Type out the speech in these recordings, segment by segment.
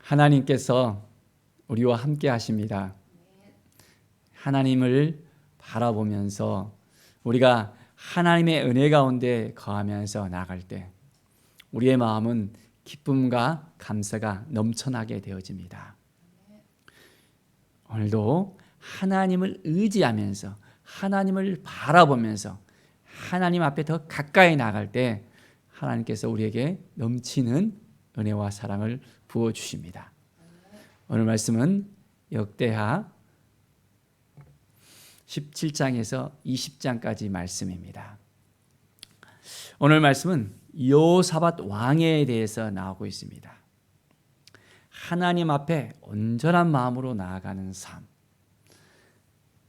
하나님께서 우리와 함께 하십니다. 하나님을 바라보면서 우리가 하나님의 은혜 가운데 거하면서 나아갈 때 우리의 마음은 기쁨과 감사가 넘쳐나게 되어집니다. 오늘도 하나님을 의지하면서 하나님을 바라보면서 하나님 앞에 더 가까이 나갈 때 하나님께서 우리에게 넘치는 은혜와 사랑을 부어주십니다. 오늘 말씀은 역대하 17장에서 20장까지 말씀입니다. 오늘 말씀은 여호사밧 왕에 대해서 나오고 있습니다. 하나님 앞에 온전한 마음으로 나아가는 삶,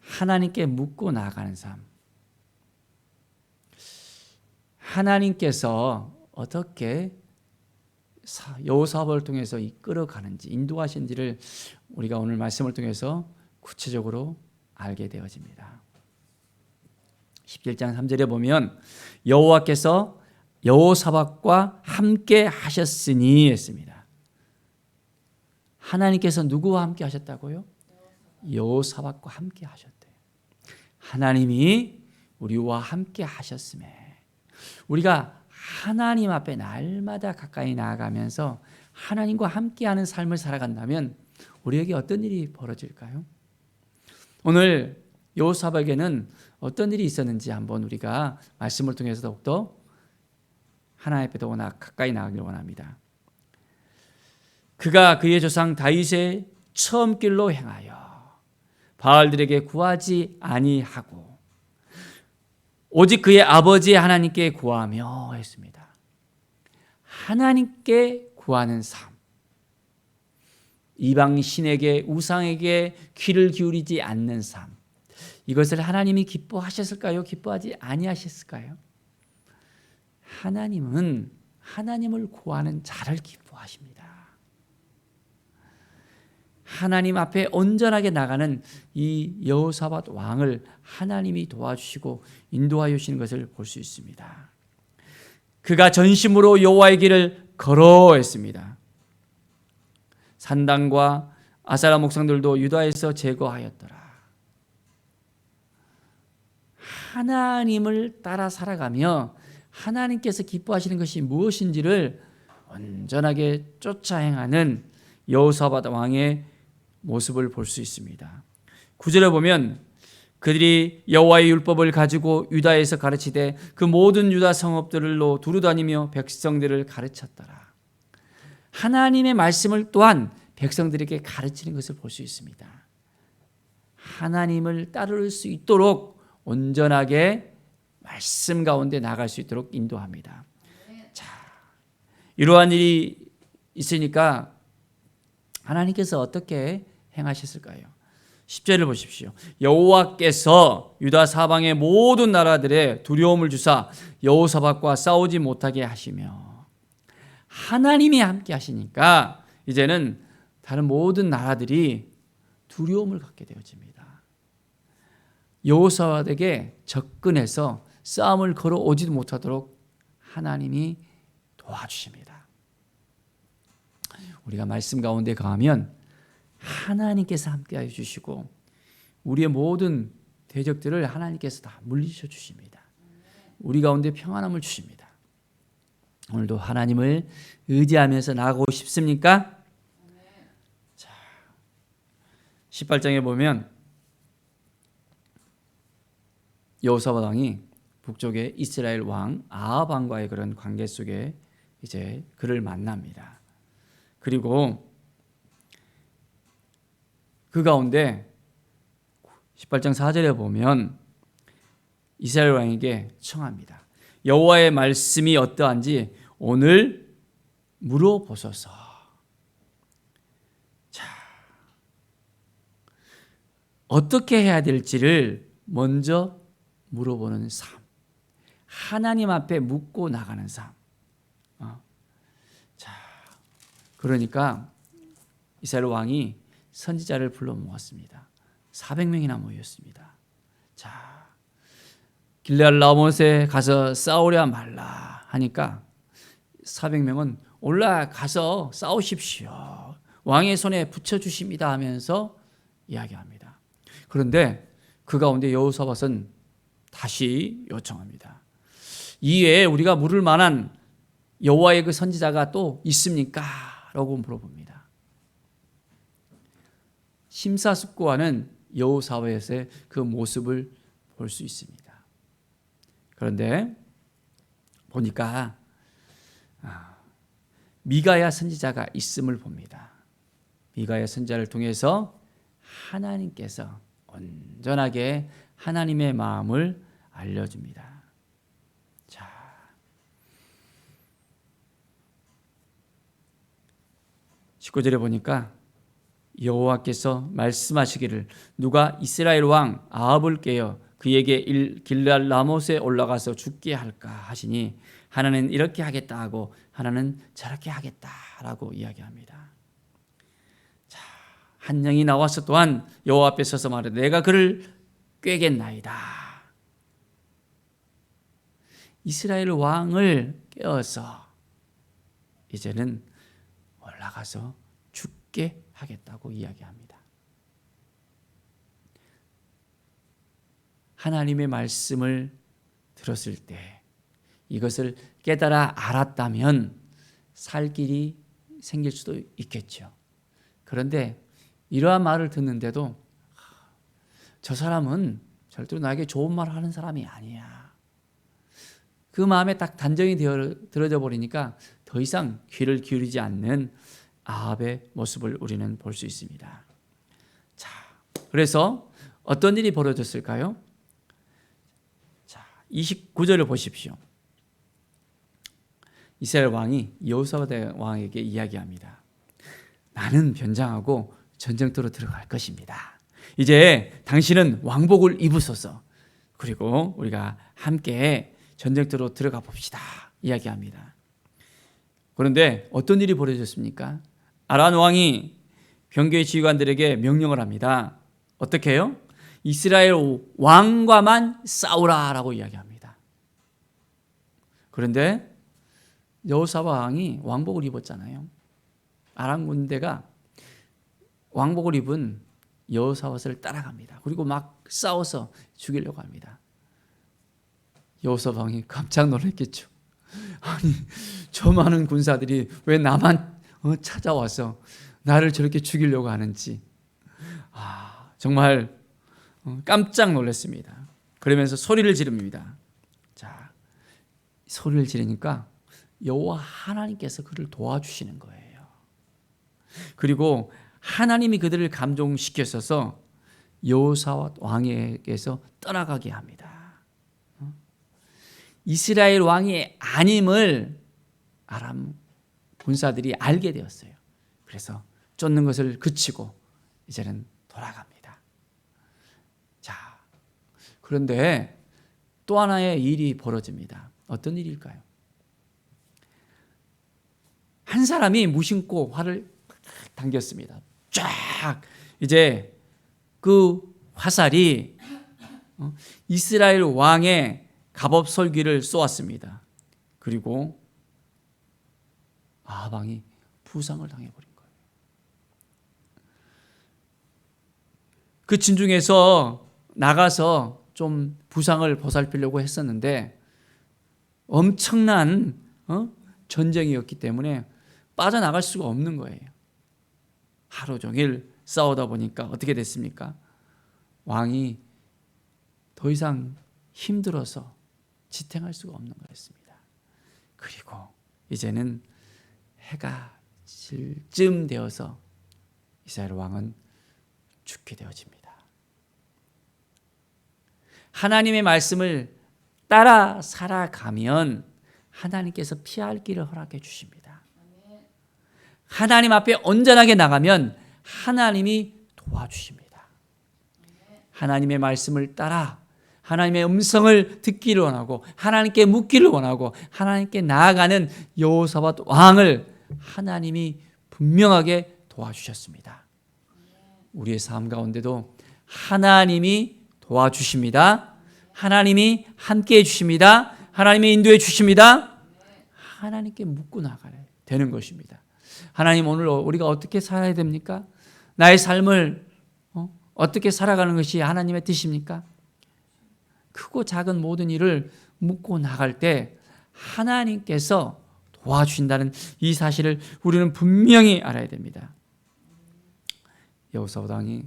하나님께 묻고 나아가는 삶, 하나님께서 어떻게 여호사밧을 통해서 이끌어가는지 인도하신지를 우리가 오늘 말씀을 통해서 구체적으로 알게 되어집니다. 17장 3절에 보면 여호와께서 여호사밧과 함께 하셨으니 했습니다. 하나님께서 누구와 함께 하셨다고요? 여호사밧과 함께 하셨대요. 하나님이 우리와 함께 하셨음에 우리가 하나님 앞에 날마다 가까이 나아가면서 하나님과 함께하는 삶을 살아간다면 우리에게 어떤 일이 벌어질까요? 오늘 여호사밧에게는 어떤 일이 있었는지 한번 우리가 말씀을 통해서 더욱더 하나님 앞에 더욱 가까이 나가기를 원합니다. 그가 그의 조상 다윗의 처음 길로 행하여 바알들에게 구하지 아니하고 오직 그의 아버지 하나님께 구하며 했습니다. 하나님께 구하는 삶, 이방 신에게 우상에게 귀를 기울이지 않는 삶, 이것을 하나님이 기뻐하셨을까요? 기뻐하지 아니하셨을까요? 하나님은 하나님을 구하는 자를 기뻐하십니다. 하나님 앞에 온전하게 나가는 이 여호사밧 왕을 하나님이 도와주시고 인도하여 주시는 것을 볼 수 있습니다. 그가 전심으로 여호와의 길을 걸어했습니다. 산당과 아사라 목상들도 유다에서 제거하였더라. 하나님을 따라 살아가며 하나님께서 기뻐하시는 것이 무엇인지를 온전하게 쫓아 행하는 여호사밧 왕의 모습을 볼 수 있습니다. 9절에 보면 그들이 여호와의 율법을 가지고 유다에서 가르치되 그 모든 유다 성읍들로 두루다니며 백성들을 가르쳤더라. 하나님의 말씀을 또한 백성들에게 가르치는 것을 볼 수 있습니다. 하나님을 따를 수 있도록 온전하게 말씀 가운데 나갈 수 있도록 인도합니다. 자, 이러한 일이 있으니까 하나님께서 어떻게 행하셨을까요? 10절을 보십시오. 여호와께서 유다 사방의 모든 나라들의 두려움을 주사 여호사밧과 싸우지 못하게 하시며 하나님이 함께 하시니까 이제는 다른 모든 나라들이 두려움을 갖게 되어집니다. 여호사밧에게 접근해서 싸움을 걸어오지도 못하도록 하나님이 도와주십니다. 우리가 말씀 가운데 가면 하나님께서 함께하여 주시고 우리의 모든 대적들을 하나님께서 다 물리쳐 주십니다. 우리 가운데 평안함을 주십니다. 오늘도 하나님을 의지하면서 나아가고 싶습니까? 자, 18장에 보면 여호사밧 왕이 북쪽의 이스라엘 왕 아합 왕과의 그런 관계 속에 이제 그를 만납니다. 그리고 그 가운데 18장 4절에 보면 이스라엘 왕에게 청합니다. 여호와의 말씀이 어떠한지 오늘 물어보소서. 자, 어떻게 해야 될지를 먼저 물어보는 삶, 하나님 앞에 묻고 나가는 삶. 자, 그러니까 이스라엘 왕이 선지자를 불러 모았습니다. 400명이나 모였습니다. 자, 길르앗 라못에 가서 싸우려 말라 하니까 400명은 올라가서 싸우십시오. 왕의 손에 붙여주십니다 하면서 이야기합니다. 그런데 그 가운데 여호사밧은 다시 요청합니다. 이외에 우리가 물을 만한 여호와의 그 선지자가 또 있습니까? 라고 물어봅니다. 심사숙고하는 여호사밧의 그 모습을 볼 수 있습니다. 그런데 보니까 미가야 선지자가 있음을 봅니다. 미가야 선지자를 통해서 하나님께서 온전하게 하나님의 마음을 알려줍니다. 자, 19절에 보니까 여호와께서 말씀하시기를 누가 이스라엘 왕 아합을 깨어 그에게 길랄 라못에 올라가서 죽게 할까 하시니 하나는 이렇게 하겠다 하고 하나는 저렇게 하겠다라고 이야기합니다. 자, 한 영이 나와서 또한 여호와 앞에 서서 말해 내가 그를 꿰겠나이다. 이스라엘 왕을 깨어서 이제는 올라가서 죽게 하겠다고 이야기합니다. 하나님의 말씀을 들었을 때 이것을 깨달아 알았다면 살 길이 생길 수도 있겠죠. 그런데 이러한 말을 듣는데도 저 사람은 절대로 나에게 좋은 말을 하는 사람이 아니야. 그 마음에 딱 단정이 들어져 버리니까 더 이상 귀를 기울이지 않는 아합의 모습을 우리는 볼 수 있습니다. 자, 그래서 어떤 일이 벌어졌을까요? 자, 29절을 보십시오. 이스라엘 왕이 여호사밧 왕에게 이야기합니다. 나는 변장하고 전쟁터로 들어갈 것입니다. 이제 당신은 왕복을 입으소서. 그리고 우리가 함께 전쟁터로 들어가 봅시다. 이야기합니다. 그런데 어떤 일이 벌어졌습니까? 아람 왕이 병거의 지휘관들에게 명령을 합니다. 어떻게 해요? 이스라엘 왕과만 싸우라라고 이야기합니다. 그런데 여호사밧 왕이 왕복을 입었잖아요. 아람 군대가 왕복을 입은 여호사밧을 따라갑니다. 그리고 막 싸워서 죽이려고 합니다. 여호사밧 왕이 깜짝 놀랐겠죠. 아니, 저 많은 군사들이 왜 나만 찾아와서 나를 저렇게 죽이려고 하는지 정말 깜짝 놀랐습니다. 그러면서 소리를 지릅니다. 자, 소리를 지르니까 여호와 하나님께서 그를 도와주시는 거예요. 그리고 하나님이 그들을 감동시켜서 여호사밧 왕에게서 떠나가게 합니다. 이스라엘 왕이 아님을 아람 군사들이 알게 되었어요. 그래서 쫓는 것을 그치고 이제는 돌아갑니다. 자, 그런데 또 하나의 일이 벌어집니다. 어떤 일일까요? 한 사람이 무심코 활을 당겼습니다. 쫙 이제 그 화살이 이스라엘 왕의 갑옷솔귀를 쏘았습니다. 그리고 아합 왕이 부상을 당해버린 거예요. 그 진중에서 나가서 좀 부상을 보살피려고 했었는데 엄청난 전쟁이었기 때문에 빠져나갈 수가 없는 거예요. 하루 종일 싸우다 보니까 어떻게 됐습니까? 왕이 더 이상 힘들어서 지탱할 수가 없는 거였습니다. 그리고 이제는 해가 질 쯤 되어서 이스라엘 왕은 죽게 되어집니다. 하나님의 말씀을 따라 살아가면 하나님께서 피할 길을 허락해 주십니다. 하나님 앞에 온전하게 나가면 하나님이 도와주십니다. 하나님의 말씀을 따라 하나님의 음성을 듣기를 원하고 하나님께 묻기를 원하고 하나님께 나아가는 여호사밧 왕을 하나님이 분명하게 도와주셨습니다. 우리의 삶 가운데도 하나님이 도와주십니다. 하나님이 함께해 주십니다. 하나님이 인도해 주십니다. 하나님께 묻고 나가야 되는 것입니다. 하나님, 오늘 우리가 어떻게 살아야 됩니까? 나의 삶을 어떻게 살아가는 것이 하나님의 뜻입니까? 크고 작은 모든 일을 묻고 나갈 때 하나님께서 도와주신다는 이 사실을 우리는 분명히 알아야 됩니다. 여호사밧 왕이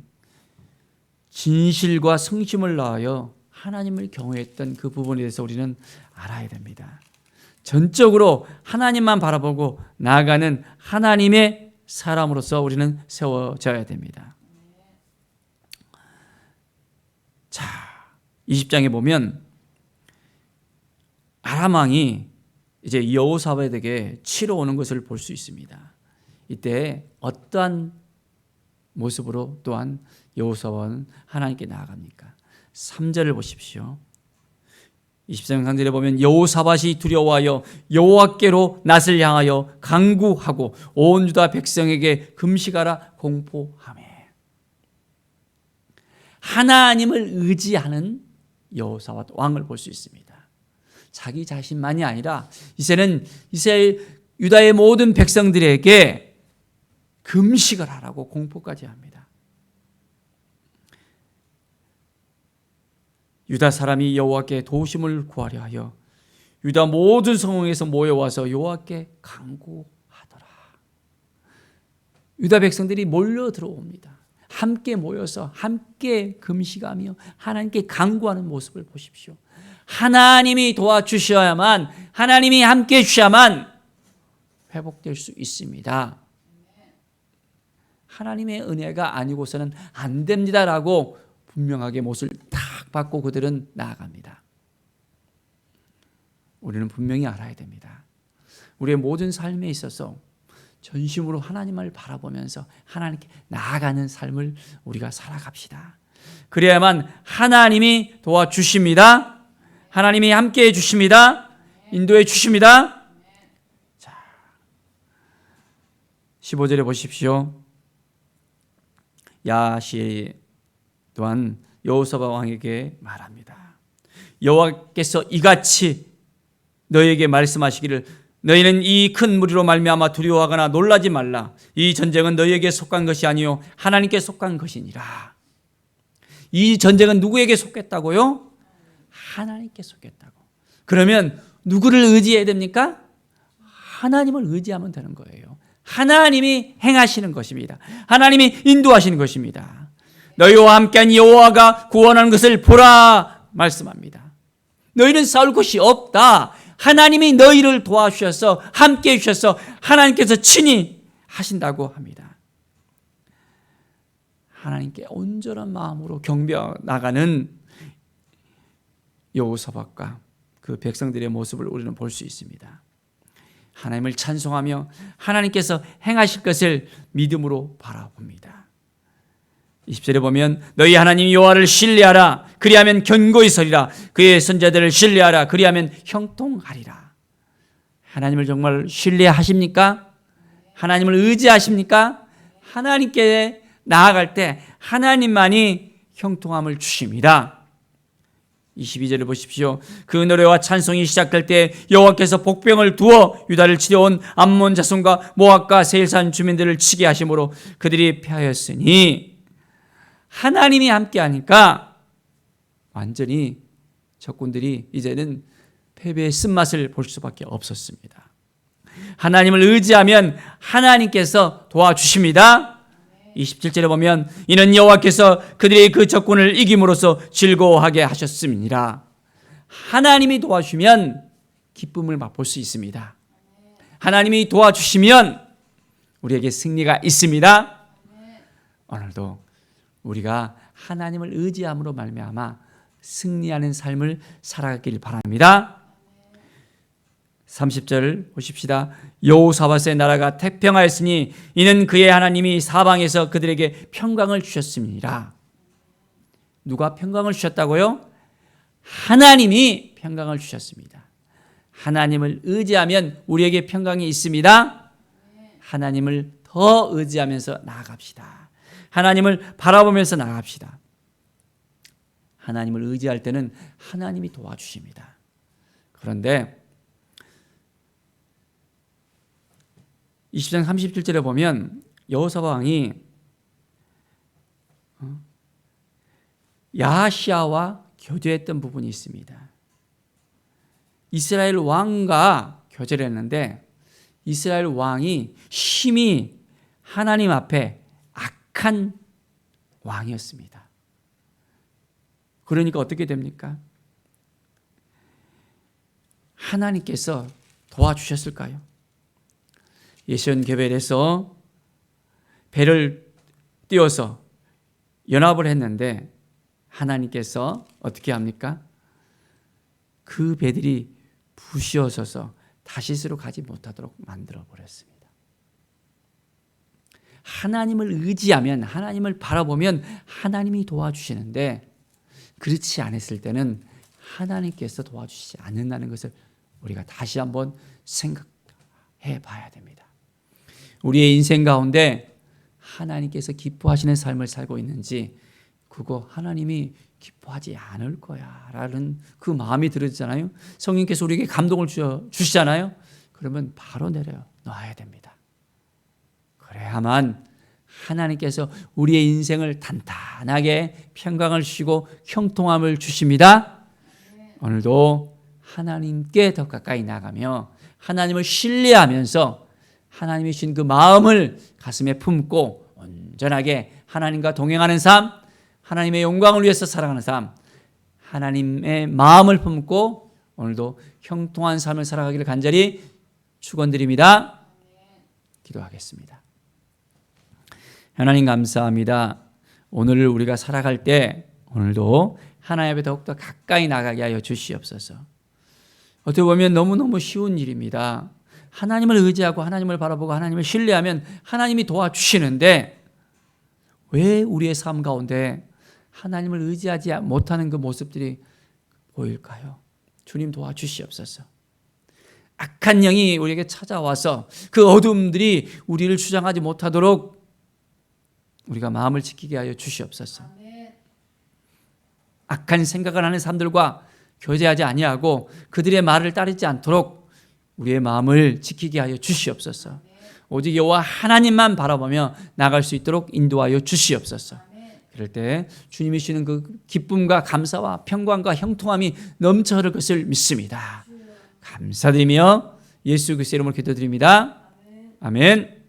진실과 성심을 다하여 하나님을 경외했던 그 부분에 대해서 우리는 알아야 됩니다. 전적으로 하나님만 바라보고 나아가는 하나님의 사람으로서 우리는 세워져야 됩니다. 자, 20장에 보면 아람 왕이 이제 여호사밧에게 치러 오는 것을 볼 수 있습니다. 이때 어떠한 모습으로 또한 여호사밧은 하나님께 나아갑니까? 3절을 보십시오. 23장 상절에 보면 여호사밧이 두려워하여 여호와께로 낯을 향하여 간구하고 온 유다 백성에게 금식하라 공포하며, 하나님을 의지하는 여호사밧 왕을 볼 수 있습니다. 자기 자신만이 아니라 이제는 이스라엘 유다의 모든 백성들에게 금식을 하라고 공포까지 합니다. 유다 사람이 여호와께 도우심을 구하려 하여 유다 모든 성읍에서 모여와서 여호와께 간구하더라. 유다 백성들이 몰려 들어옵니다. 함께 모여서 함께 금식하며 하나님께 간구하는 모습을 보십시오. 하나님이 도와주셔야만, 하나님이 함께 해주셔야만 회복될 수 있습니다. 하나님의 은혜가 아니고서는 안 됩니다라고 분명하게 못을 딱 받고 그들은 나아갑니다. 우리는 분명히 알아야 됩니다. 우리의 모든 삶에 있어서 전심으로 하나님을 바라보면서 하나님께 나아가는 삶을 우리가 살아갑시다. 그래야만 하나님이 도와주십니다. 하나님이 함께해 주십니다. 인도해 주십니다. 자, 15절에 보십시오. 야시 또한 여호사밧 왕에게 말합니다. 여호와께서 이같이 너희에게 말씀하시기를, 너희는 이 큰 무리로 말미암아 두려워하거나 놀라지 말라. 이 전쟁은 너희에게 속한 것이 아니요 하나님께 속한 것이니라. 이 전쟁은 누구에게 속했다고요? 하나님께 속했다고. 그러면 누구를 의지해야 됩니까? 하나님을 의지하면 되는 거예요. 하나님이 행하시는 것입니다. 하나님이 인도하시는 것입니다. 너희와 함께한 여호와가 구원하는 것을 보라 말씀합니다. 너희는 싸울 것이 없다. 하나님이 너희를 도와주셔서 함께해 주셔서 하나님께서 친히 하신다고 합니다. 하나님께 온전한 마음으로 경배해 나가는 여호사밧과 그 백성들의 모습을 우리는 볼 수 있습니다. 하나님을 찬송하며 하나님께서 행하실 것을 믿음으로 바라봅니다. 20절에 보면 너희 하나님 여호와를 신뢰하라. 그리하면 견고히 서리라. 그의 선자들을 신뢰하라. 그리하면 형통하리라. 하나님을 정말 신뢰하십니까? 하나님을 의지하십니까? 하나님께 나아갈 때 하나님만이 형통함을 주십니다. 22절을 보십시오. 그 노래와 찬송이 시작될 때 여호와께서 복병을 두어 유다를 치려온 암몬 자손과 모압과 세일산 주민들을 치게 하심으로 그들이 패하였으니, 하나님이 함께하니까 완전히 적군들이 이제는 패배의 쓴맛을 볼 수밖에 없었습니다. 하나님을 의지하면 하나님께서 도와주십니다. 27절에 보면 이는 여호와께서 그들의 그 적군을 이김으로써 즐거워하게 하셨음이니라. 하나님이 도와주시면 기쁨을 맛볼 수 있습니다. 하나님이 도와주시면 우리에게 승리가 있습니다. 오늘도 우리가 하나님을 의지함으로 말미암아 승리하는 삶을 살아가길 바랍니다. 30절 보십시다. 여호사밧의 나라가 태평하였으니 이는 그의 하나님이 사방에서 그들에게 평강을 주셨습니다. 누가 평강을 주셨다고요? 하나님이 평강을 주셨습니다. 하나님을 의지하면 우리에게 평강이 있습니다. 하나님을 더 의지하면서 나아갑시다. 하나님을 바라보면서 나아갑시다. 하나님을 의지할 때는 하나님이 도와주십니다. 그런데 20장 37절에 보면 여호사밧 왕이 야하시아와 교제했던 부분이 있습니다. 이스라엘 왕과 교제를 했는데 이스라엘 왕이 심히 하나님 앞에 악한 왕이었습니다. 그러니까 어떻게 됩니까? 하나님께서 도와주셨을까요? 예시온게벨에서 배를 띄워서 연합을 했는데 하나님께서 어떻게 합니까? 그 배들이 부시어져서 다시스로 가지 못하도록 만들어 버렸습니다. 하나님을 의지하면, 하나님을 바라보면 하나님이 도와주시는데 그렇지 않았을 때는 하나님께서 도와주시지 않는다는 것을 우리가 다시 한번 생각해 봐야 됩니다. 우리의 인생 가운데 하나님께서 기뻐하시는 삶을 살고 있는지, 그거 하나님이 기뻐하지 않을 거야 라는 그 마음이 들어지잖아요. 성령께서 우리에게 감동을 주시잖아요. 그러면 바로 내려놔야 됩니다. 그래야만 하나님께서 우리의 인생을 단단하게 평강을 주시고 형통함을 주십니다. 오늘도 하나님께 더 가까이 나가며 하나님을 신뢰하면서 하나님이 주신 그 마음을 가슴에 품고 온전하게 하나님과 동행하는 삶, 하나님의 영광을 위해서 살아가는 삶, 하나님의 마음을 품고 오늘도 형통한 삶을 살아가기를 간절히 축원드립니다. 기도하겠습니다. 하나님 감사합니다. 오늘을 우리가 살아갈 때 오늘도 하나님 앞에 더욱더 가까이 나가게 하여 주시옵소서. 어떻게 보면 너무너무 쉬운 일입니다. 하나님을 의지하고 하나님을 바라보고 하나님을 신뢰하면 하나님이 도와주시는데 왜 우리의 삶 가운데 하나님을 의지하지 못하는 그 모습들이 보일까요? 주님 도와주시옵소서. 악한 영이 우리에게 찾아와서 그 어둠들이 우리를 주장하지 못하도록 우리가 마음을 지키게 하여 주시옵소서. 악한 생각을 하는 사람들과 교제하지 아니하고 그들의 말을 따르지 않도록 우리의 마음을 지키게 하여 주시옵소서. 오직 여호와 하나님만 바라보며 나갈 수 있도록 인도하여 주시옵소서. 그럴 때 주님이 주시는 그 기쁨과 감사와 평강과 형통함이 넘쳐 흐를 것을 믿습니다. 감사드리며 예수 그리스도의 이름으로 기도드립니다. 아멘.